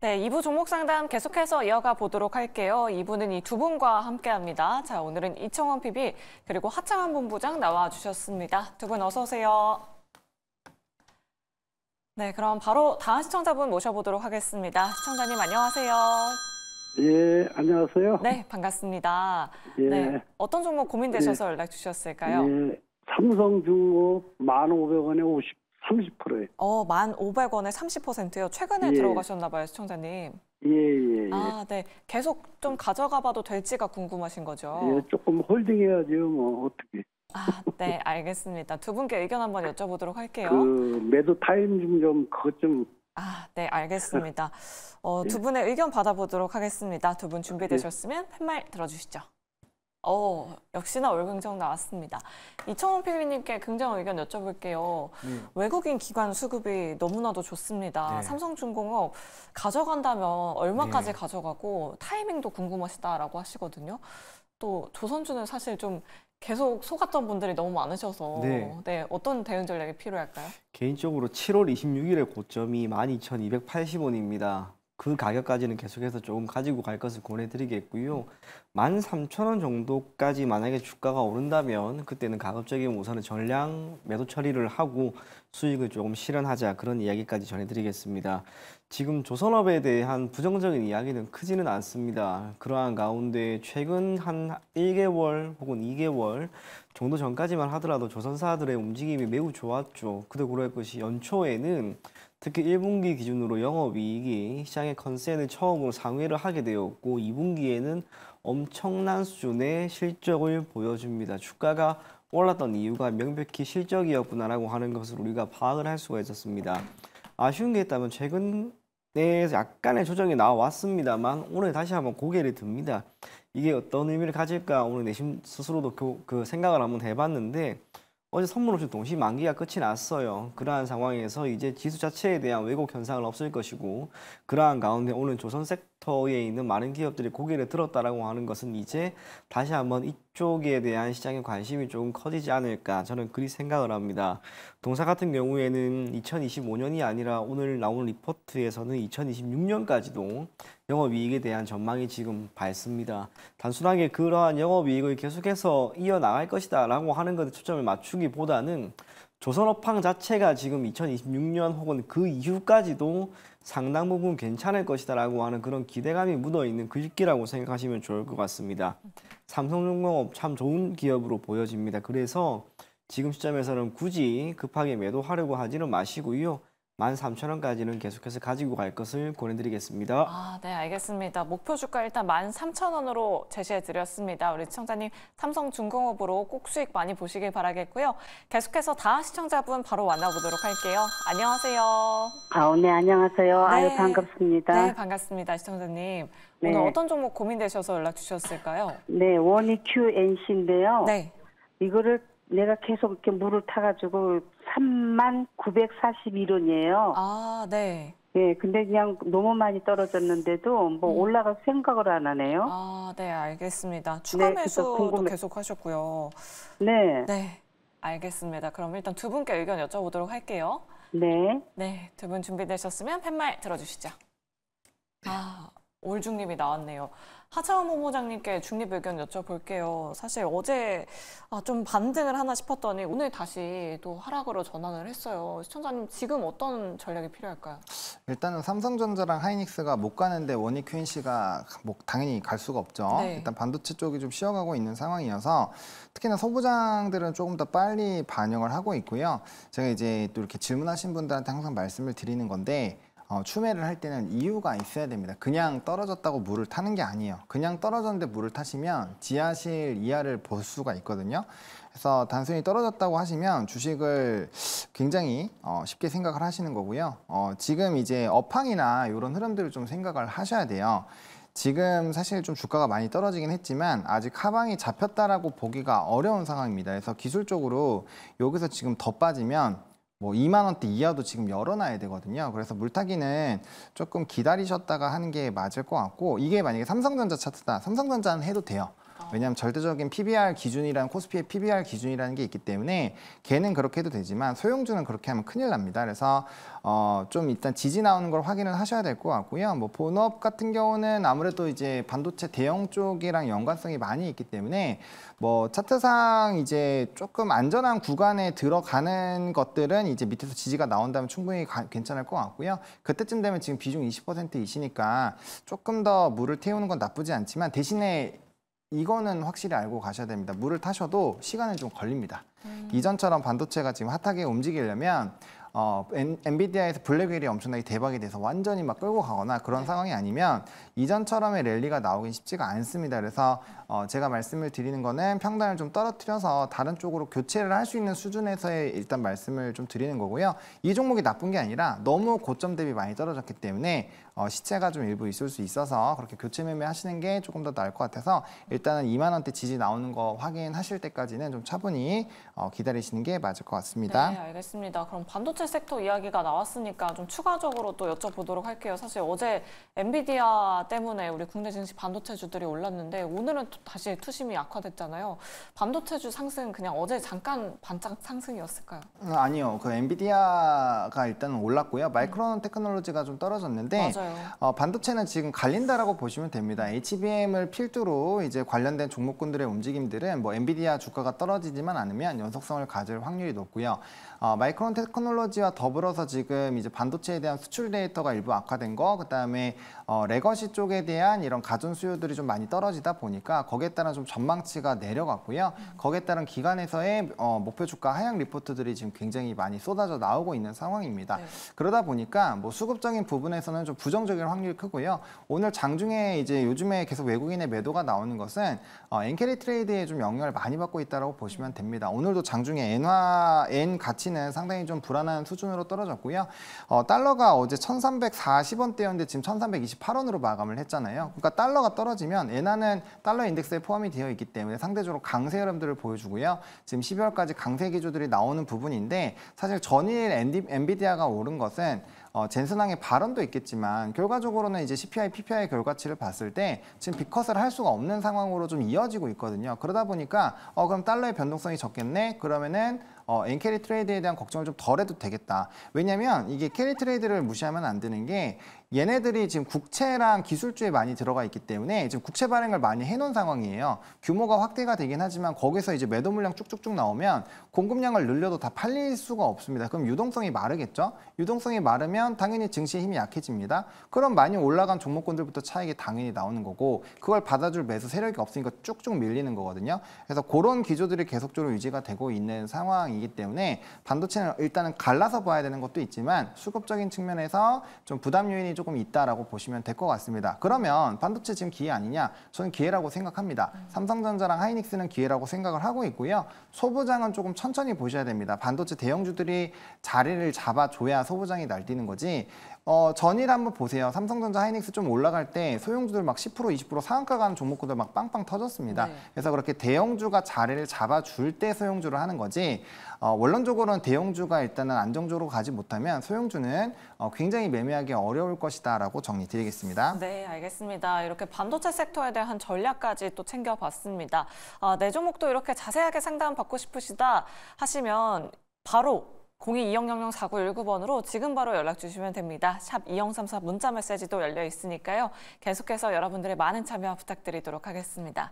네, 2부 종목 상담 계속해서 이어가 보도록 할게요. 2부는 이 두 분과 함께합니다. 자, 오늘은 이청원 PB 그리고 하창한 본부장 나와주셨습니다. 두 분 어서 오세요. 네, 그럼 바로 다음 시청자분 모셔보도록 하겠습니다. 시청자님 안녕하세요. 예, 안녕하세요. 네, 반갑습니다. 예. 네, 어떤 종목 고민되셔서 연락 주셨을까요? 예, 삼성중공업 1,500원에 30%예요. 1,500원에 30%요. 최근에 예. 들어가셨나 봐요, 시청자님. 예. 아, 네. 계속 좀 가져가 봐도 될지가 궁금하신 거죠? 예, 조금 홀딩해야죠, 뭐, 어떻게. 아, 네, 알겠습니다. 두 분께 의견 한번 여쭤보도록 할게요. 매도 타임 그것 좀. 아, 네, 알겠습니다. 예. 두 분의 의견 받아보도록 하겠습니다. 두 분 준비되셨으면 팻말 들어주시죠. 역시나 올긍정 나왔습니다. 이청원 PB님께 긍정 의견 여쭤볼게요. 외국인 기관 수급이 너무나도 좋습니다. 네. 삼성중공업 가져간다면 얼마까지 네. 가져가고 타이밍도 궁금하시다라고 하시거든요. 또 조선주는 사실 좀 계속 속았던 분들이 너무 많으셔서 네. 어떤 대응 전략이 필요할까요? 개인적으로 7월 26일의 고점이 12,280원입니다. 그 가격까지는 계속해서 조금 가지고 갈 것을 권해드리겠고요. 13,000원 정도까지 만약에 주가가 오른다면 그때는 가급적이면 우선은 전량 매도 처리를 하고 수익을 조금 실현하자, 그런 이야기까지 전해드리겠습니다. 지금 조선업에 대한 부정적인 이야기는 크지는 않습니다. 그러한 가운데 최근 한 1개월 혹은 2개월 정도 전까지만 하더라도 조선사들의 움직임이 매우 좋았죠. 그도 그럴 것이 연초에는 특히 1분기 기준으로 영업이익이 시장의 컨센을 처음으로 상회를 하게 되었고 2분기에는 엄청난 수준의 실적을 보여줍니다. 주가가 올랐던 이유가 명백히 실적이었구나라고 하는 것을 우리가 파악을 할 수가 있었습니다. 아쉬운 게 있다면 최근에 약간의 조정이 나왔습니다만 오늘 다시 한번 고개를 듭니다. 이게 어떤 의미를 가질까 오늘 내심 스스로도 그 생각을 한번 해봤는데 어제 선물 옵션 동시 만기가 끝이 났어요. 그러한 상황에서 이제 지수 자체에 대한 왜곡 현상은 없을 것이고 그러한 가운데 오늘 조선 섹터에 있는 많은 기업들이 고개를 들었다라고 하는 것은 이제 다시 한번 이쪽에 대한 시장의 관심이 조금 커지지 않을까, 저는 그리 생각을 합니다. 동사 같은 경우에는 2025년이 아니라 오늘 나오는 리포트에서는 2026년까지도 영업이익에 대한 전망이 지금 밝습니다. 단순하게 그러한 영업이익을 계속해서 이어나갈 것이다 라고 하는 것에 초점을 맞추기보다는 조선업황 자체가 지금 2026년 혹은 그 이후까지도 상당 부분 괜찮을 것이다 라고 하는 그런 기대감이 묻어있는 글귀라고 생각하시면 좋을 것 같습니다. 삼성중공업 참 좋은 기업으로 보여집니다. 그래서 지금 시점에서는 굳이 급하게 매도하려고 하지는 마시고요. 13,000원까지는 계속해서 가지고 갈 것을 권해드리겠습니다. 아, 네, 알겠습니다. 목표 주가 일단 13,000원으로 제시해드렸습니다. 우리 시청자님 삼성중공업으로 꼭 수익 많이 보시길 바라겠고요. 계속해서 다음 시청자분 바로 만나보도록 할게요. 안녕하세요. 네, 안녕하세요. 네. 아유, 반갑습니다. 네, 반갑습니다. 시청자님. 네. 오늘 어떤 종목 고민되셔서 연락 주셨을까요? 네, 원이QNC인데요. 네. 이거를 내가 계속 이렇게 물을 타가지고 39,401원이에요. 아, 네. 예, 근데 그냥 너무 많이 떨어졌는데도 뭐 올라갈 생각을 안 하네요. 아, 네, 알겠습니다. 추가 네, 그래서 매수도 계속 하셨고요. 네. 네, 알겠습니다. 그럼 일단 두 분께 의견 여쭤보도록 할게요. 네. 네, 두 분 준비되셨으면 팻말 들어주시죠. 올중립이 나왔네요. 하창원 본부장님께 중립 의견 여쭤볼게요. 사실 어제 좀 반등을 하나 싶었더니 오늘 다시 또 하락으로 전환을 했어요. 시청자님 지금 어떤 전략이 필요할까요? 일단은 삼성전자랑 하이닉스가 못 가는데 원이QNC가 뭐 당연히 갈 수가 없죠. 네. 일단 반도체 쪽이 좀 쉬어가고 있는 상황이어서 특히나 소부장들은 조금 더 빨리 반영을 하고 있고요. 제가 이제 또 이렇게 질문하신 분들한테 항상 말씀을 드리는 건데 추매를 할 때는 이유가 있어야 됩니다. 그냥 떨어졌다고 물을 타는 게 아니에요. 그냥 떨어졌는데 물을 타시면 지하실 이하를 볼 수가 있거든요. 그래서 단순히 떨어졌다고 하시면 주식을 굉장히 쉽게 생각을 하시는 거고요. 지금 이제 업황이나 이런 흐름들을 좀 생각을 하셔야 돼요. 지금 사실 좀 주가가 많이 떨어지긴 했지만 아직 하방이 잡혔다라고 보기가 어려운 상황입니다. 그래서 기술적으로 여기서 지금 더 빠지면 뭐 2만 원대 이하도 지금 열어놔야 되거든요. 그래서 물타기는 조금 기다리셨다가 하는 게 맞을 것 같고, 이게 만약에 삼성전자 차트다. 삼성전자는 해도 돼요. 왜냐하면 절대적인 PBR 기준이라는 코스피의 PBR 기준이라는 게 있기 때문에 걔는 그렇게 해도 되지만 소형주는 그렇게 하면 큰일 납니다. 그래서 좀 일단 지지 나오는 걸 확인을 하셔야 될 것 같고요. 뭐 본업 같은 경우는 아무래도 이제 반도체 대형 쪽이랑 연관성이 많이 있기 때문에 뭐 차트상 이제 조금 안전한 구간에 들어가는 것들은 이제 밑에서 지지가 나온다면 충분히 괜찮을 것 같고요. 그때쯤 되면 지금 비중 20%이시니까 조금 더 물을 태우는 건 나쁘지 않지만 대신에 이거는 확실히 알고 가셔야 됩니다. 물을 타셔도 시간은 좀 걸립니다. 이전처럼 반도체가 지금 핫하게 움직이려면 엔비디아에서 블랙웰이 엄청나게 대박이 돼서 완전히 막 끌고 가거나 그런 상황이 아니면 이전처럼의 랠리가 나오긴 쉽지가 않습니다. 그래서 제가 말씀을 드리는 거는 평단을 좀 떨어뜨려서 다른 쪽으로 교체를 할 수 있는 수준에서의 일단 말씀을 좀 드리는 거고요. 이 종목이 나쁜 게 아니라 너무 고점 대비 많이 떨어졌기 때문에 시체가 좀 일부 있을 수 있어서 그렇게 교체 매매 하시는 게 조금 더 나을 것 같아서 일단은 2만 원대 지지 나오는 거 확인하실 때까지는 좀 차분히 기다리시는 게 맞을 것 같습니다. 네, 알겠습니다. 그럼 반도체 섹터 이야기가 나왔으니까 좀 추가적으로 또 여쭤보도록 할게요. 사실 어제 엔비디아 때문에 우리 국내 증시 반도체주들이 올랐는데 오늘은 또 다시 투심이 약화됐잖아요. 반도체주 상승 그냥 어제 잠깐 반짝 상승이었을까요? 아니요. 그 엔비디아가 일단은 올랐고요. 마이크론 테크놀로지가 좀 떨어졌는데 맞아요. 반도체는 지금 갈린다라고 보시면 됩니다. HBM을 필두로 이제 관련된 종목군들의 움직임들은 뭐 엔비디아 주가가 떨어지지만 않으면 연속성을 가질 확률이 높고요. 마이크론 테크놀로지와 더불어서 지금 이제 반도체에 대한 수출 데이터가 일부 악화된 거, 그다음에 레거시 쪽에 대한 이런 가전 수요들이 좀 많이 떨어지다 보니까 거기에 따른 좀 전망치가 내려갔고요. 거기에 따른 기관에서의 목표 주가 하향 리포트들이 지금 굉장히 많이 쏟아져 나오고 있는 상황입니다. 네. 그러다 보니까 뭐 수급적인 부분에서는 좀 부정적인 확률이 크고요. 오늘 장중에 이제 요즘에 계속 외국인의 매도가 나오는 것은 엔캐리 트레이드에 좀 영향을 많이 받고 있다고 보시면 됩니다. 오늘도 장중에 엔 가치는 상당히 좀 불안한 수준으로 떨어졌고요. 달러가 어제 1,340원대였는데 지금 1,328원으로 마감을 했잖아요. 그러니까 달러가 떨어지면 엔화는 달러 인덱스에 포함이 되어 있기 때문에 상대적으로 강세 흐름들을 보여주고요. 지금 12월까지 강세 기조들이 나오는 부분인데 사실 전일 엔비디아가 오른 것은 젠슨왕의 발언도 있겠지만 결과적으로는 이제 CPI, PPI 결과치를 봤을 때 지금 빅컷을 할 수가 없는 상황으로 좀 이어지고 있거든요. 그러다 보니까 그럼 달러의 변동성이 적겠네? 그러면은 엔캐리 트레이드에 대한 걱정을 좀 덜 해도 되겠다. 왜냐면 이게 캐리 트레이드를 무시하면 안 되는 게 얘네들이 지금 국채랑 기술주에 많이 들어가 있기 때문에 지금 국채 발행을 많이 해놓은 상황이에요. 규모가 확대가 되긴 하지만 거기서 이제 매도 물량 쭉쭉쭉 나오면 공급량을 늘려도 다 팔릴 수가 없습니다. 그럼 유동성이 마르겠죠? 유동성이 마르면 당연히 증시의 힘이 약해집니다. 그럼 많이 올라간 종목군들부터 차익이 당연히 나오는 거고 그걸 받아줄 매수 세력이 없으니까 쭉쭉 밀리는 거거든요. 그래서 그런 기조들이 계속적으로 유지가 되고 있는 상황이기 때문에 반도체는 일단은 갈라서 봐야 되는 것도 있지만 수급적인 측면에서 좀 부담 요인이 조금 있다라고 보시면 될 것 같습니다. 그러면 반도체 지금 기회 아니냐? 저는 기회라고 생각합니다. 삼성전자랑 하이닉스는 기회라고 생각을 하고 있고요. 소부장은 조금 천천히 보셔야 됩니다. 반도체 대형주들이 자리를 잡아줘야 소부장이 날뛰는 거지. 전일 한번 보세요. 삼성전자, 하이닉스 좀 올라갈 때 소형주들 막 10%, 20% 상한가 가는 종목들 막 빵빵 터졌습니다. 네. 그래서 그렇게 대형주가 자리를 잡아줄 때 소형주를 하는 거지. 원론적으로는 대형주가 일단은 안정적으로 가지 못하면 소형주는 굉장히 매매하기 어려울 것이다라고 정리드리겠습니다. 네, 알겠습니다. 이렇게 반도체 섹터에 대한 전략까지 또 챙겨봤습니다. 내 종목도 이렇게 자세하게 상담 받고 싶으시다 하시면 바로 0220004919번으로 지금 바로 연락 주시면 됩니다. 샵 2034 문자 메시지도 열려 있으니까요. 계속해서 여러분들의 많은 참여 부탁드리도록 하겠습니다.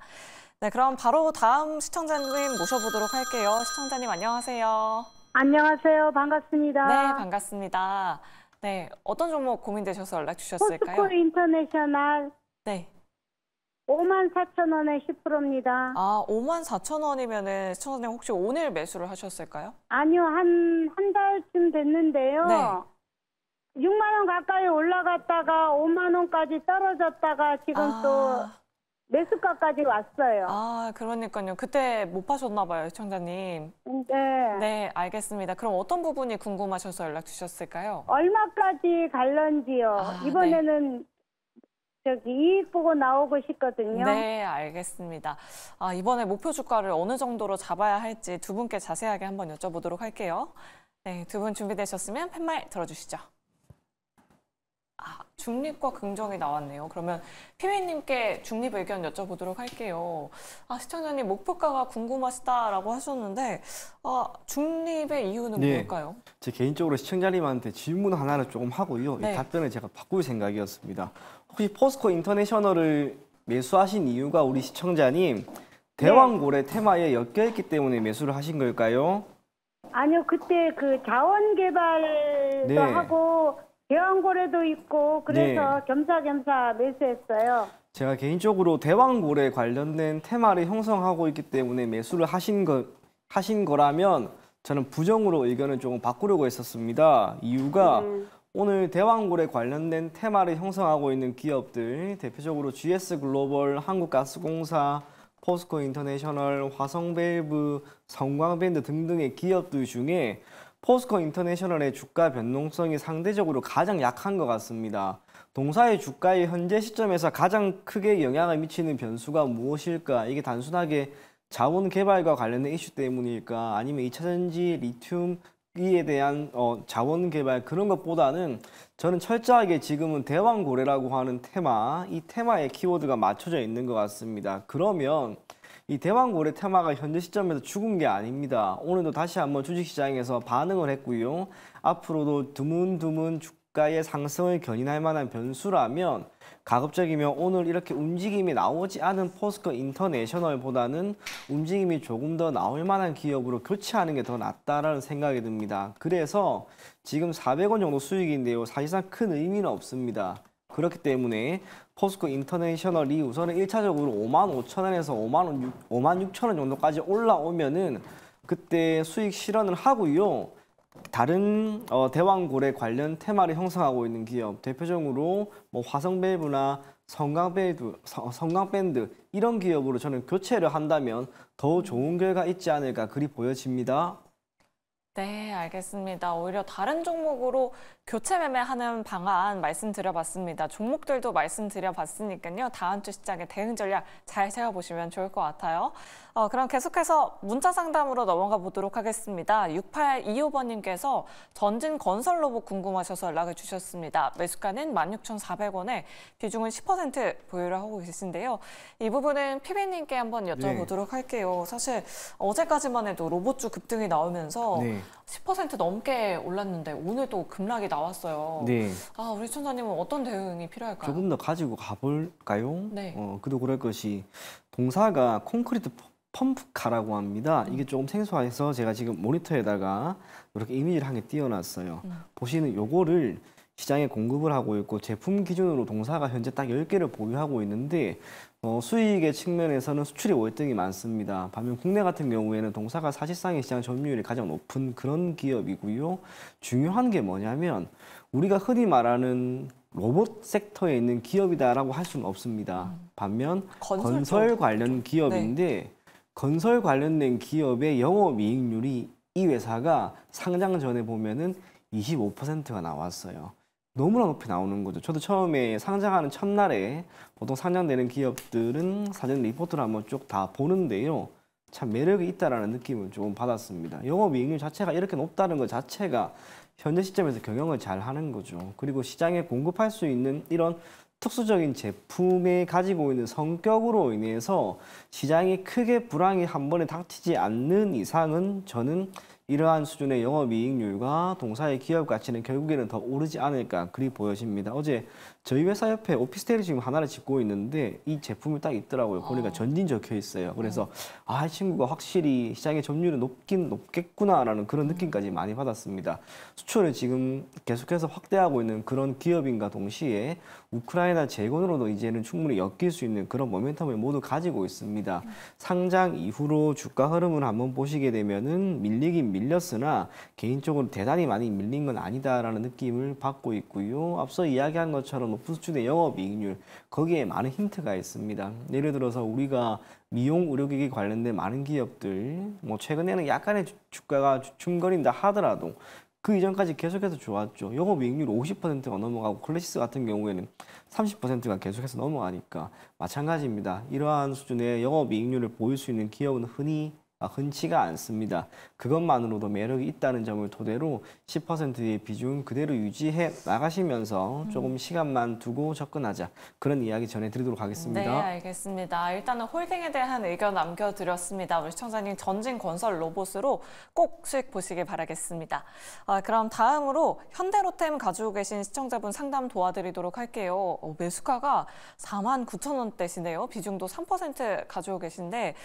네, 그럼 바로 다음 시청자님 모셔보도록 할게요. 시청자님 안녕하세요. 안녕하세요. 반갑습니다. 네, 반갑습니다. 네, 어떤 종목 고민되셔서 연락 주셨을까요? 포스코 인터내셔널 네. 54,000원에 10%입니다. 54,000원이면은 시청자님 혹시 오늘 매수를 하셨을까요? 아니요, 한 달쯤 됐는데요. 네. 6만 원 가까이 올라갔다가 5만 원까지 떨어졌다가 지금 또 매수가까지 왔어요. 그러니까요. 그때 못 파셨나 봐요, 시청자님. 네. 네, 알겠습니다. 그럼 어떤 부분이 궁금하셔서 연락 주셨을까요? 얼마까지 갈런지요. 이번에는 저기 이익 보고 나오고 싶거든요. 네, 알겠습니다. 이번에 목표 주가를 어느 정도로 잡아야 할지 두 분께 자세하게 한번 여쭤보도록 할게요. 네, 두 분 준비되셨으면 팻말 들어주시죠. 중립과 긍정이 나왔네요. 그러면 피비님께 중립 의견 여쭤보도록 할게요. 시청자님 목표가가 궁금하시다라고 하셨는데 중립의 이유는 네. 뭘까요? 제 개인적으로 시청자님한테 질문 하나를 조금 하고요. 네. 이 답변을 제가 바꿀 생각이었습니다. 혹시 포스코 인터내셔널을 매수하신 이유가 우리 시청자님 대왕고래 테마에 엮여있기 때문에 매수를 하신 걸까요? 아니요, 그때 그 자원 개발도 네. 하고 대왕고래도 있고 그래서 네. 겸사겸사 매수했어요. 제가 개인적으로 대왕고래 관련된 테마를 형성하고 있기 때문에 매수를 하신 거라면 저는 부정으로 의견을 조금 바꾸려고 했었습니다. 이유가 오늘 대왕고래 관련된 테마를 형성하고 있는 기업들, 대표적으로 GS글로벌, 한국가스공사, 포스코 인터내셔널, 화성밸브, 성광밴드 등등의 기업들 중에 포스코 인터내셔널의 주가 변동성이 상대적으로 가장 약한 것 같습니다. 동사의 주가의 현재 시점에서 가장 크게 영향을 미치는 변수가 무엇일까? 이게 단순하게 자원 개발과 관련된 이슈 때문일까? 아니면 2차전지, 리튬에 대한 자원 개발 그런 것보다는 저는 철저하게 지금은 대왕고래라고 하는 테마, 이 테마의 키워드가 맞춰져 있는 것 같습니다. 그러면 이 대왕고래 테마가 현재 시점에서 죽은 게 아닙니다. 오늘도 다시 한번 주식시장에서 반응을 했고요. 앞으로도 드문드문 주가의 상승을 견인할 만한 변수라면 가급적이면 오늘 이렇게 움직임이 나오지 않은 포스코 인터내셔널보다는 움직임이 조금 더 나올 만한 기업으로 교체하는 게 더 낫다라는 생각이 듭니다. 그래서 지금 400원 정도 수익인데요. 사실상 큰 의미는 없습니다. 그렇기 때문에 포스코 인터내셔널이 우선은 1차적으로 55,000원에서 56,000원 정도까지 올라오면은 그때 수익 실현을 하고요. 다른 대왕고래 관련 테마를 형성하고 있는 기업, 대표적으로 뭐 화성밸브나 성광밴드 이런 기업으로 저는 교체를 한다면 더 좋은 결과 있지 않을까 그리 보여집니다. 네, 알겠습니다. 오히려 다른 종목으로 교체 매매하는 방안 말씀드려봤습니다. 종목들도 말씀드려봤으니까요. 다음 주 시장의 대응 전략 잘 세워보시면 좋을 것 같아요. 그럼 계속해서 문자 상담으로 넘어가 보도록 하겠습니다. 6825번님께서 전진건설로봇 궁금하셔서 연락을 주셨습니다. 매수가는 16,400원에 비중은 10% 보유를 하고 계신데요. 이 부분은 피비님께 한번 여쭤보도록 할게요. 사실 어제까지만 해도 로봇주 급등이 나오면서 10% 넘게 올랐는데 오늘도 급락이 나왔어요. 네. 우리 시청자님은 어떤 대응이 필요할까요? 조금 더 가지고 가볼까요? 네. 그도 그럴 것이 동사가 콘크리트 펌프카라고 합니다. 이게 조금 생소해서 제가 지금 모니터에다가 이렇게 이미지를 한 개 띄워놨어요. 보시는 요거를 시장에 공급을 하고 있고 제품 기준으로 동사가 현재 딱 10개를 보유하고 있는데 수익의 측면에서는 수출이 월등히 많습니다. 반면 국내 같은 경우에는 동사가 사실상의 시장 점유율이 가장 높은 그런 기업이고요. 중요한 게 뭐냐면 우리가 흔히 말하는 로봇 섹터에 있는 기업이다라고 할 수는 없습니다. 반면 건설 관련 기업인데 건설 관련된 기업의 영업이익률이 이 회사가 상장 전에 보면은 25%가 나왔어요. 너무나 높이 나오는 거죠. 저도 처음에 상장하는 첫날에 보통 상장되는 기업들은 사전 리포트를 한번 쭉 다 보는데요. 참 매력이 있다라는 느낌을 조금 받았습니다. 영업이익률 자체가 이렇게 높다는 것 자체가 현재 시점에서 경영을 잘 하는 거죠. 그리고 시장에 공급할 수 있는 이런 특수적인 제품에 가지고 있는 성격으로 인해서 시장이 크게 불황이 한 번에 닥치지 않는 이상은 저는 이러한 수준의 영업이익률과 동사의 기업 가치는 결국에는 더 오르지 않을까 그리 보여집니다. 어제 저희 회사 옆에 오피스텔이 지금 하나를 짓고 있는데 이 제품이 딱 있더라고요. 보니까 전진 적혀 있어요. 그래서 이 친구가 확실히 시장의 점유율이 높긴 높겠구나라는 그런 느낌까지 많이 받았습니다. 수출을 지금 계속해서 확대하고 있는 그런 기업인가 동시에 우크라이나 재건으로도 이제는 충분히 엮일 수 있는 그런 모멘텀을 모두 가지고 있습니다. 상장 이후로 주가 흐름을 한번 보시게 되면은 밀리긴 밀렸으나 개인적으로 대단히 많이 밀린 건 아니다라는 느낌을 받고 있고요. 앞서 이야기한 것처럼 높은 수준의 영업이익률 거기에 많은 힌트가 있습니다. 예를 들어서 우리가 미용 의료기기 관련된 많은 기업들 뭐 최근에는 약간의 주가가 주춤거린다 하더라도 그 이전까지 계속해서 좋았죠. 영업이익률 50%가 넘어가고 클래시스 같은 경우에는 30%가 계속해서 넘어가니까 마찬가지입니다. 이러한 수준의 영업이익률을 보일 수 있는 기업은 흔히 흔치가 않습니다. 그것만으로도 매력이 있다는 점을 토대로 10%의 비중 그대로 유지해 나가시면서 조금 시간만 두고 접근하자. 그런 이야기 전해드리도록 하겠습니다. 네, 알겠습니다. 일단은 홀딩에 대한 의견 남겨드렸습니다. 우리 시청자님 전진건설 로봇으로 꼭 수익 보시길 바라겠습니다. 그럼 다음으로 현대로템 가지고 계신 시청자분 상담 도와드리도록 할게요. 매수가가 49,000원대시네요. 비중도 3% 가지고 계신데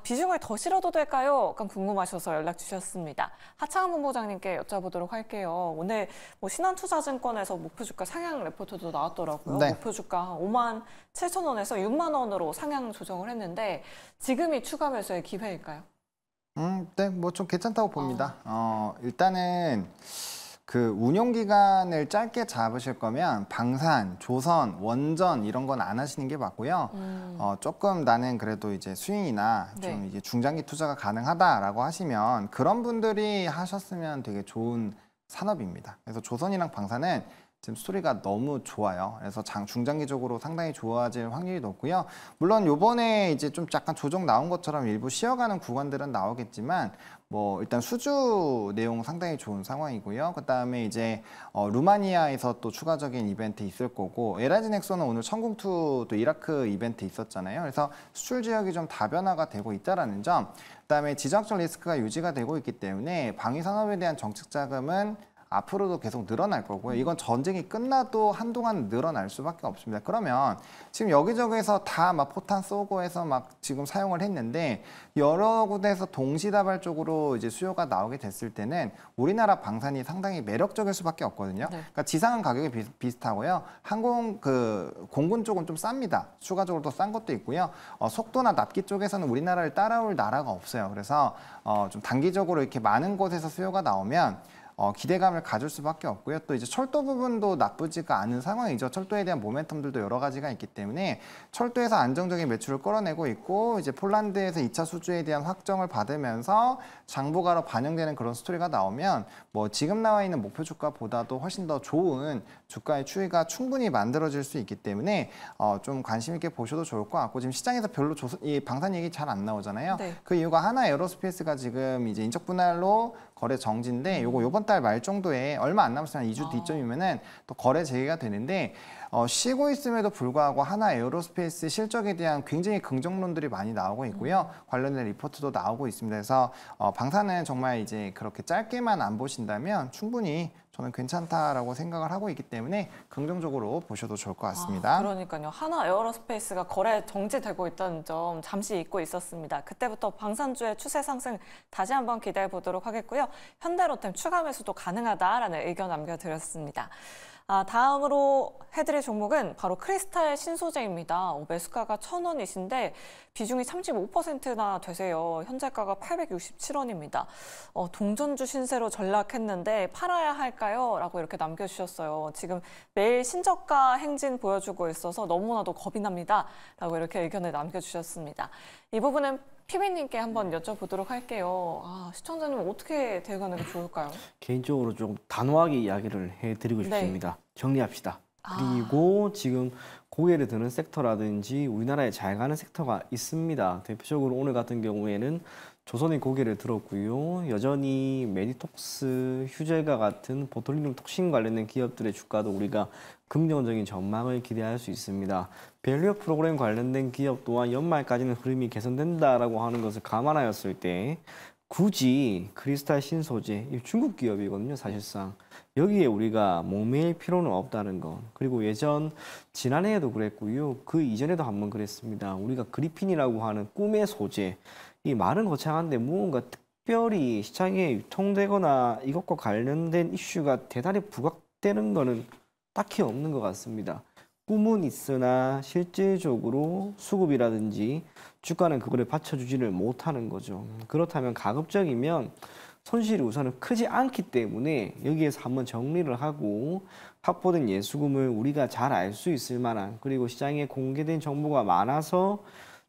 비중을 더 실어도 될까요? 약간 궁금하셔서 연락 주셨습니다. 하창한 본부장님께 여쭤보도록 할게요. 오늘 신한투자증권에서 목표주가 상향 레포트도 나왔더라고요. 네. 목표주가 57,000원에서 6만 원으로 상향 조정을 했는데 지금이 추가 매수의 기회일까요? 네, 뭐 좀 괜찮다고 봅니다. 일단은 그 운용 기간을 짧게 잡으실 거면 방산, 조선, 원전 이런 건 안 하시는 게 맞고요. 조금 나는 그래도 이제 수익이나 네. 좀 이제 중장기 투자가 가능하다라고 하시면 그런 분들이 하셨으면 되게 좋은 산업입니다. 그래서 조선이랑 방산은 지금 스토리가 너무 좋아요. 그래서 중장기적으로 상당히 좋아질 확률이 높고요. 물론 요번에 이제 좀 약간 조정 나온 것처럼 일부 쉬어가는 구간들은 나오겠지만 뭐 일단 수주 내용 상당히 좋은 상황이고요. 그다음에 이제 루마니아에서 또 추가적인 이벤트 있을 거고 LIG 넥슨은 오늘 천궁2 또 이라크 이벤트 있었잖아요. 그래서 수출 지역이 좀 다변화가 되고 있다라는 점. 그다음에 지정학적 리스크가 유지가 되고 있기 때문에 방위 산업에 대한 정책 자금은 앞으로도 계속 늘어날 거고요. 이건 전쟁이 끝나도 한동안 늘어날 수밖에 없습니다. 그러면 지금 여기저기에서 다 막 포탄 쏘고 해서 막 지금 사용을 했는데 여러 군데에서 동시다발적으로 이제 수요가 나오게 됐을 때는 우리나라 방산이 상당히 매력적일 수밖에 없거든요. 네. 그러니까 지상은 가격이 비슷하고요. 공군 쪽은 좀 쌉니다. 추가적으로 더 싼 것도 있고요. 속도나 납기 쪽에서는 우리나라를 따라올 나라가 없어요. 그래서 좀 단기적으로 이렇게 많은 곳에서 수요가 나오면 기대감을 가질 수밖에 없고요. 또 이제 철도 부분도 나쁘지가 않은 상황이죠. 철도에 대한 모멘텀들도 여러 가지가 있기 때문에 철도에서 안정적인 매출을 끌어내고 있고 이제 폴란드에서 2차 수주에 대한 확정을 받으면서 장부가로 반영되는 그런 스토리가 나오면 뭐 지금 나와 있는 목표 주가보다도 훨씬 더 좋은 주가의 추이가 충분히 만들어질 수 있기 때문에 좀 관심 있게 보셔도 좋을 것 같고 지금 시장에서 별로 이 방산 얘기 잘 안 나오잖아요. 네. 그 이유가 하나 에어로스페이스가 지금 이제 인적 분할로 거래 정지인데 요번 달 말 정도에 얼마 안 남았어요. 한 2주 뒤쯤이면은 또 거래 재개가 되는데 쉬고 있음에도 불구하고 하나 에어로스페이스 실적에 대한 굉장히 긍정론들이 많이 나오고 있고요. 관련된 리포트도 나오고 있습니다. 그래서 방산은 정말 이제 그렇게 짧게만 안 보신다면 충분히 저는 괜찮다라고 생각을 하고 있기 때문에 긍정적으로 보셔도 좋을 것 같습니다. 그러니까요. 하나 에어로스페이스가 거래 정지되고 있다는 점 잠시 잊고 있었습니다. 그때부터 방산주의 추세 상승 다시 한번 기대해 보도록 하겠고요. 현대로템 추가 매수도 가능하다라는 의견 남겨드렸습니다. 다음으로 해드릴 종목은 바로 크리스탈 신소재입니다. 매수가가 1,000원이신데 비중이 35%나 되세요. 현재가가 867원입니다. 동전주 신세로 전락했는데 팔아야 할까요? 라고 이렇게 남겨주셨어요. 지금 매일 신저가 행진 보여주고 있어서 너무나도 겁이 납니다. 라고 이렇게 의견을 남겨주셨습니다. 이 부분은 피비님께 한번 여쭤보도록 할게요. 시청자님 어떻게 대응하는 게 좋을까요? 개인적으로 좀 단호하게 이야기를 해드리고 싶습니다. 정리합시다. 그리고 지금 고개를 드는 섹터라든지 우리나라에 잘 가는 섹터가 있습니다. 대표적으로 오늘 같은 경우에는 조선이 고개를 들었고요. 여전히 메디톡스, 휴젤과 같은 보톨리눔 톡신 관련된 기업들의 주가도 우리가 긍정적인 전망을 기대할 수 있습니다. 밸류업 프로그램 관련된 기업 또한 연말까지는 흐름이 개선된다라고 하는 것을 감안하였을 때 굳이 크리스탈 신소재, 중국 기업이거든요, 사실상. 여기에 우리가 목매일 필요는 없다는 것. 그리고 지난해에도 그랬고요. 그 이전에도 한번 그랬습니다. 우리가 그리핀이라고 하는 꿈의 소재. 이 말은 거창한데 무언가 특별히 시장에 유통되거나 이것과 관련된 이슈가 대단히 부각되는 거는 딱히 없는 것 같습니다. 꿈은 있으나 실질적으로 수급이라든지 주가는 그거를 받쳐주지를 못하는 거죠. 그렇다면 가급적이면 손실이 우선은 크지 않기 때문에 여기에서 한번 정리를 하고 확보된 예수금을 우리가 잘 알 수 있을 만한 그리고 시장에 공개된 정보가 많아서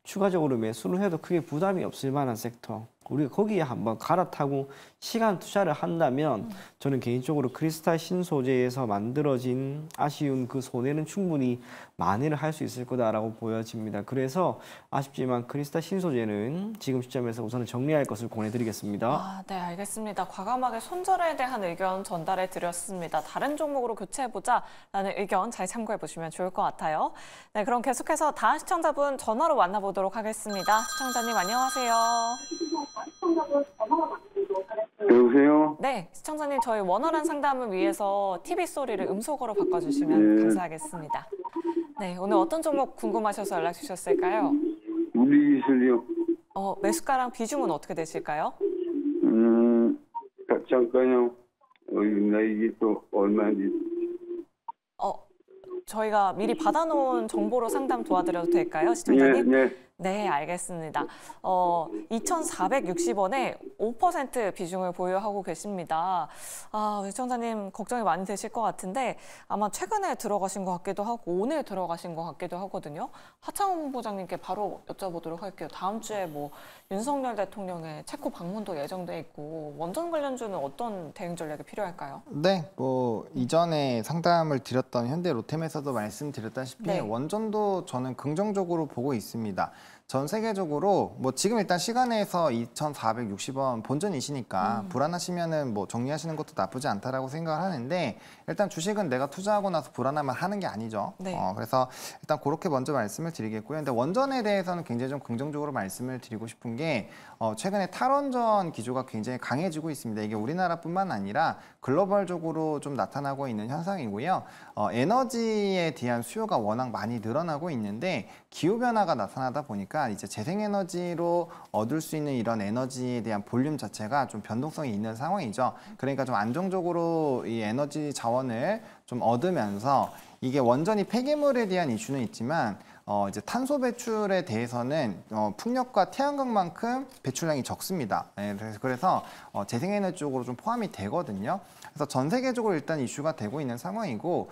추가적으로 매수를 해도 크게 부담이 없을 만한 섹터. 우리가 거기에 한번 갈아타고 시간 투자를 한다면 저는 개인적으로 크리스탈 신소재에서 만들어진 아쉬운 그 손해는 충분히 만회를 할 수 있을 거다라고 보여집니다. 그래서 아쉽지만 크리스탈 신소재는 지금 시점에서 우선은 정리할 것을 권해드리겠습니다. 아, 네, 알겠습니다. 과감하게 손절에 대한 의견 전달해 드렸습니다. 다른 종목으로 교체해보자라는 의견 잘 참고해 보시면 좋을 것 같아요. 네, 그럼 계속해서 다음 시청자분 전화로 만나보도록 하겠습니다. 시청자님 안녕하세요. 여보세요? 네, 시청자님 저희 원활한 상담을 위해서 TV 소리를 음소거로 바꿔주시면 네. 감사하겠습니다. 네, 오늘 어떤 종목 궁금하셔서 연락 주셨을까요? 우리 기술이요. 매수가랑 비중은 어떻게 되실까요? 잠깐요. 나 이게 또 얼마인지. 저희가 미리 받아놓은 정보로 상담 도와드려도 될까요, 시청자님? 네. 네, 알겠습니다. 2,460원에 5% 비중을 보유하고 계십니다. 시청자님 걱정이 많이 되실 것 같은데 아마 최근에 들어가신 것 같기도 하고 오늘 들어가신 것 같기도 하거든요. 하창훈 본부장님께 바로 여쭤보도록 할게요. 다음 주에 뭐 윤석열 대통령의 체코 방문도 예정돼 있고 원전 관련주는 어떤 대응 전략이 필요할까요? 네, 뭐 이전에 상담을 드렸던 현대 로템에서도 말씀드렸다시피 네. 원전도 저는 긍정적으로 보고 있습니다. 전 세계적으로 뭐 지금 일단 시간에서 2,460원 본전이시니까 불안하시면은 뭐 정리하시는 것도 나쁘지 않다라고 생각을 하는데 일단 주식은 내가 투자하고 나서 불안하면 하는 게 아니죠. 네. 그래서 일단 그렇게 먼저 말씀을 드리겠고요. 근데 원전에 대해서는 굉장히 좀 긍정적으로 말씀을 드리고 싶은 게 최근에 탈원전 기조가 굉장히 강해지고 있습니다. 이게 우리나라뿐만 아니라 글로벌적으로 좀 나타나고 있는 현상이고요. 에너지에 대한 수요가 워낙 많이 늘어나고 있는데 기후변화가 나타나다 보니까 이제 재생에너지로 얻을 수 있는 이런 에너지에 대한 볼륨 자체가 좀 변동성이 있는 상황이죠. 그러니까 좀 안정적으로 이 에너지 자원을 좀 얻으면서 이게 원전이 폐기물에 대한 이슈는 있지만 이제 탄소 배출에 대해서는 풍력과 태양광만큼 배출량이 적습니다. 그래서 재생에너지 쪽으로 좀 포함이 되거든요. 그래서 전 세계적으로 일단 이슈가 되고 있는 상황이고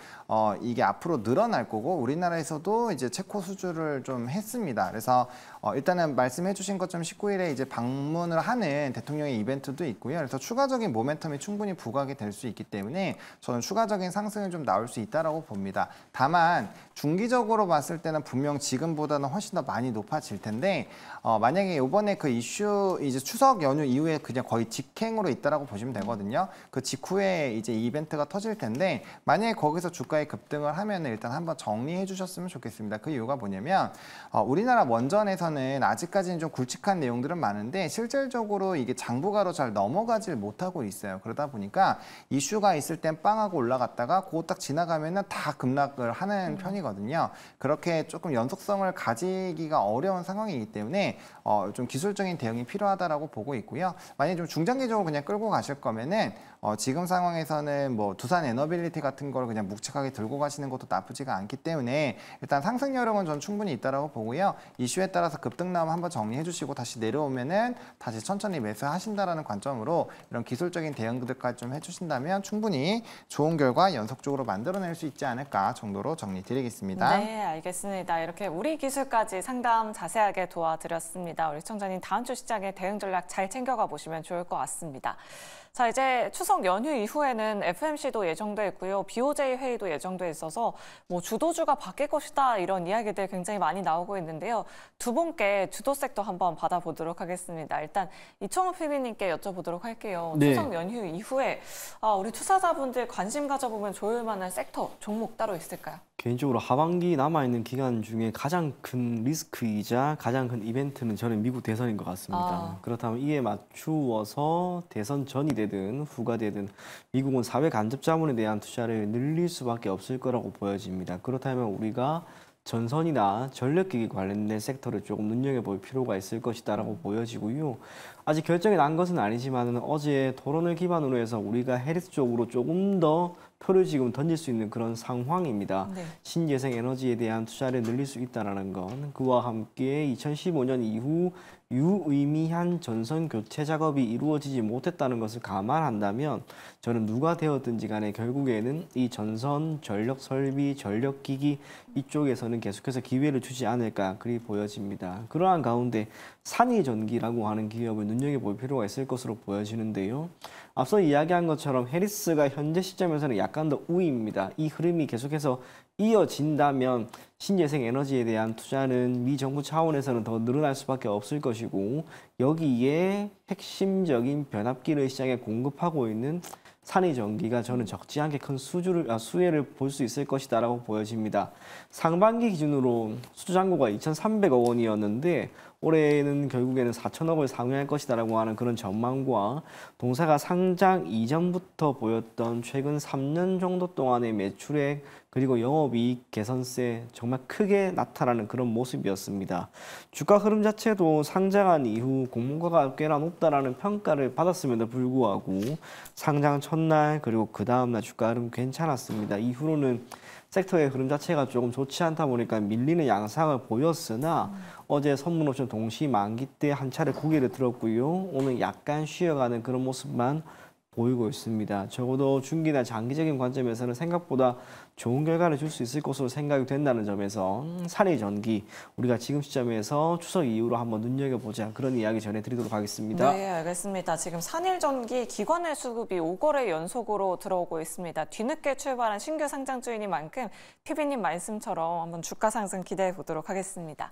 이게 앞으로 늘어날 거고 우리나라에서도 이제 체코 수주를 좀 했습니다. 그래서 일단은 말씀해 주신 것처럼 19일에 이제 방문을 하는 대통령의 이벤트도 있고요. 그래서 추가적인 모멘텀이 충분히 부각이 될 수 있기 때문에 저는 추가적인 상승이 좀 나올 수 있다라고 봅니다. 다만 중기적으로 봤을 때는 분명 지금보다는 훨씬 더 많이 높아질 텐데 만약에 이번에 그 이슈 이제 추석 연휴 이후에 그냥 거의 직행으로 있다라고 보시면 되거든요. 그 직후에 이제 이벤트가 터질 텐데 만약에 거기서 주가의 급등을 하면 일단 한번 정리해 주셨으면 좋겠습니다. 그 이유가 뭐냐면 우리나라 원전에서는 아직까지는 좀 굵직한 내용들은 많은데 실질적으로 이게 장부가로 잘 넘어가질 못하고 있어요. 그러다 보니까 이슈가 있을 땐 빵하고 올라갔다가 그거 딱 지나가면은 다 급락을 하는 편이거든요. 그렇게 조금 연속성을 가지기가 어려운 상황이기 때문에 좀 기술적인 대응이 필요하다라고 보고 있고요. 만약에 좀 중장기적으로 그냥 끌고 가실 거면은 지금 상황에서는 뭐 두산 에너빌리티 같은 걸 그냥 묵직하게 들고 가시는 것도 나쁘지가 않기 때문에 일단 상승 여력은 전 충분히 있다라고 보고요. 이슈에 따라서 급등 나오면 한번 정리해 주시고 다시 내려오면은 다시 천천히 매수하신다라는 관점으로 이런 기술적인 대응들까지 좀 해주신다면 충분히 좋은 결과 연속적으로 만들어낼 수 있지 않을까 정도로 정리 드리겠습니다. 네, 알겠습니다. 이렇게 우리 기술까지 상담 자세하게 도와드렸습니다. 우리 시청자님 다음 주 시장에 대응 전략 잘 챙겨가 보시면 좋을 것 같습니다. 자, 이제 추석 연휴 이후에는 FMC도 예정돼 있고요. BOJ 회의도 예정돼 있어서 뭐 주도주가 바뀔 것이다 이런 이야기들 굉장히 많이 나오고 있는데요. 두 분께 주도 섹터 한번 받아보도록 하겠습니다. 일단 이청호 PD님께 여쭤보도록 할게요. 네. 추석 연휴 이후에 우리 투자자분들 관심 가져보면 좋을 만한 섹터, 종목 따로 있을까요? 개인적으로 하반기 남아있는 기간 중에 가장 큰 리스크이자 가장 큰 이벤트는 저는 미국 대선인 것 같습니다. 그렇다면 이에 맞추어서 대선 전이 되든 후가 되든 미국은 사회 간접 자본에 대한 투자를 늘릴 수밖에 없을 거라고 보여집니다. 그렇다면 우리가 전선이나 전력기기 관련된 섹터를 조금 눈여겨볼 필요가 있을 것이다라고 보여지고요. 아직 결정이 난 것은 아니지만 어제 토론을 기반으로 해서 우리가 헬스 쪽으로 조금 더 표를 지금 던질 수 있는 그런 상황입니다. 네. 신재생 에너지에 대한 투자를 늘릴 수 있다는 건 그와 함께 2015년 이후 유의미한 전선 교체 작업이 이루어지지 못했다는 것을 감안한다면 저는 누가 되었든지 간에 결국에는 이 전선, 전력 설비, 전력 기기 이쪽에서는 계속해서 기회를 주지 않을까 그리 보여집니다. 그러한 가운데 산이전기라고 하는 기업을 눈여겨볼 필요가 있을 것으로 보여지는데요. 앞서 이야기한 것처럼 해리스가 현재 시점에서는 약간 더 우위입니다. 이 흐름이 계속해서 이어진다면 신재생 에너지에 대한 투자는 미 정부 차원에서는 더 늘어날 수밖에 없을 것이고 여기에 핵심적인 변압기를 시장에 공급하고 있는 산이전기가 저는 적지 않게 큰 수혜를 볼 수 있을 것이다라고 보여집니다. 상반기 기준으로 수주잔고가 2,300억 원이었는데 올해는 결국에는 4천억을 상회할 것이다라고 하는 그런 전망과 동사가 상장 이전부터 보였던 최근 3년 정도 동안의 매출액 그리고 영업이익 개선세 정말 크게 나타나는 그런 모습이었습니다. 주가 흐름 자체도 상장한 이후 공모가가 꽤나 높다라는 평가를 받았음에도 불구하고 상장 첫날 그리고 그 다음날 주가 흐름 괜찮았습니다. 이후로는 섹터의 흐름 자체가 조금 좋지 않다 보니까 밀리는 양상을 보였으나 어제 선물옵션 동시 만기 때 한 차례 고개를 들었고요. 오늘 약간 쉬어가는 그런 모습만 보이고 있습니다. 적어도 중기나 장기적인 관점에서는 생각보다 좋은 결과를 줄 수 있을 것으로 생각이 된다는 점에서 산이전기 우리가 지금 시점에서 추석 이후로 한번 눈여겨보자 그런 이야기 전해드리도록 하겠습니다. 네, 알겠습니다. 지금 산일전기 기관의 수급이 5거래 연속으로 들어오고 있습니다. 뒤늦게 출발한 신규 상장주인인 만큼 PB님 말씀처럼 한번 주가 상승 기대해 보도록 하겠습니다.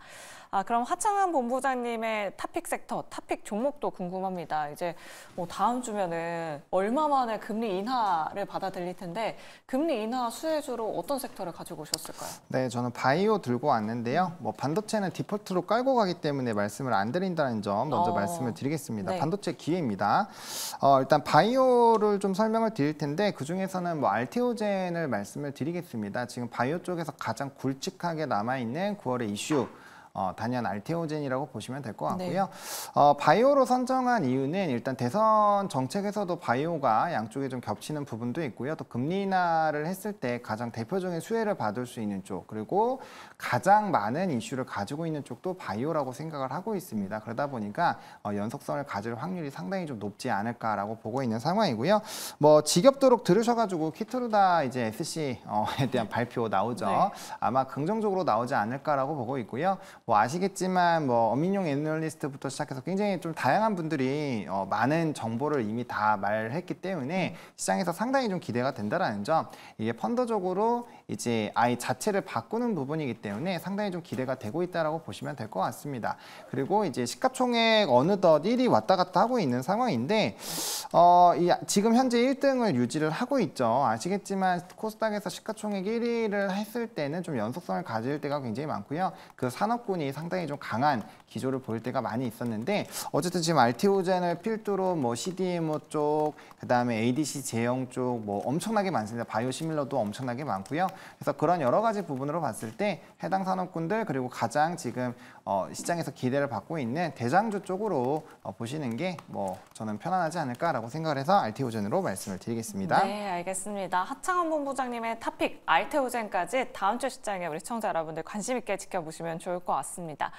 그럼 하창한 본부장님의 탑픽 섹터, 탑픽 종목도 궁금합니다. 이제 뭐 다음 주면은 얼마 만에 금리 인하를 받아들일 텐데 금리 인하 수혜주로 어떤 섹터를 가지고 오셨을까요? 네, 저는 바이오 들고 왔는데요. 뭐 반도체는 디폴트로 깔고 가기 때문에 말씀을 안 드린다는 점 먼저 말씀을 드리겠습니다. 네. 반도체 기회입니다. 일단 바이오를 좀 설명을 드릴 텐데 그 중에서는 뭐 알테오젠을 말씀을 드리겠습니다. 지금 바이오 쪽에서 가장 굵직하게 남아있는 9월의 이슈. 단연 알테오젠이라고 보시면 될 것 같고요. 바이오로 선정한 이유는 일단 대선 정책에서도 바이오가 양쪽에 좀 겹치는 부분도 있고요. 또 금리 인하를 했을 때 가장 대표적인 수혜를 받을 수 있는 쪽 그리고 가장 많은 이슈를 가지고 있는 쪽도 바이오라고 생각을 하고 있습니다. 그러다 보니까 연속성을 가질 확률이 상당히 좀 높지 않을까라고 보고 있는 상황이고요. 뭐 지겹도록 들으셔가지고 키트루다 이제 SC에 대한 발표 나오죠. 네. 아마 긍정적으로 나오지 않을까라고 보고 있고요. 뭐 아시겠지만 뭐 어민용 애널리스트부터 시작해서 굉장히 좀 다양한 분들이 많은 정보를 이미 다 말했기 때문에 시장에서 상당히 좀 기대가 된다라는 점 이게 펀더적으로 이제 아이 자체를 바꾸는 부분이기 때문에 상당히 좀 기대가 되고 있다라고 보시면 될 것 같습니다. 그리고 이제 시가총액 어느덧 1위 왔다 갔다 하고 있는 상황인데 지금 현재 1등을 유지를 하고 있죠. 아시겠지만 코스닥에서 시가총액 1위를 했을 때는 좀 연속성을 가질 때가 굉장히 많고요. 그 산업군이 상당히 좀 강한 기조를 보일 때가 많이 있었는데 어쨌든 지금 알테오젠을 필두로 뭐 CDMO 쪽, 그다음에 ADC 제형 쪽 뭐 엄청나게 많습니다. 바이오시밀러도 엄청나게 많고요. 그래서 그런 여러 가지 부분으로 봤을 때 해당 산업군들 그리고 가장 지금 시장에서 기대를 받고 있는 대장주 쪽으로 보시는 게 뭐 저는 편안하지 않을까라고 생각을 해서 알테오젠으로 말씀을 드리겠습니다. 네, 알겠습니다. 하창원 본부장님의 탑픽 알테오젠까지 다음 주 시장에 우리 시청자 여러분들 관심 있게 지켜보시면 좋을 것 같습니다.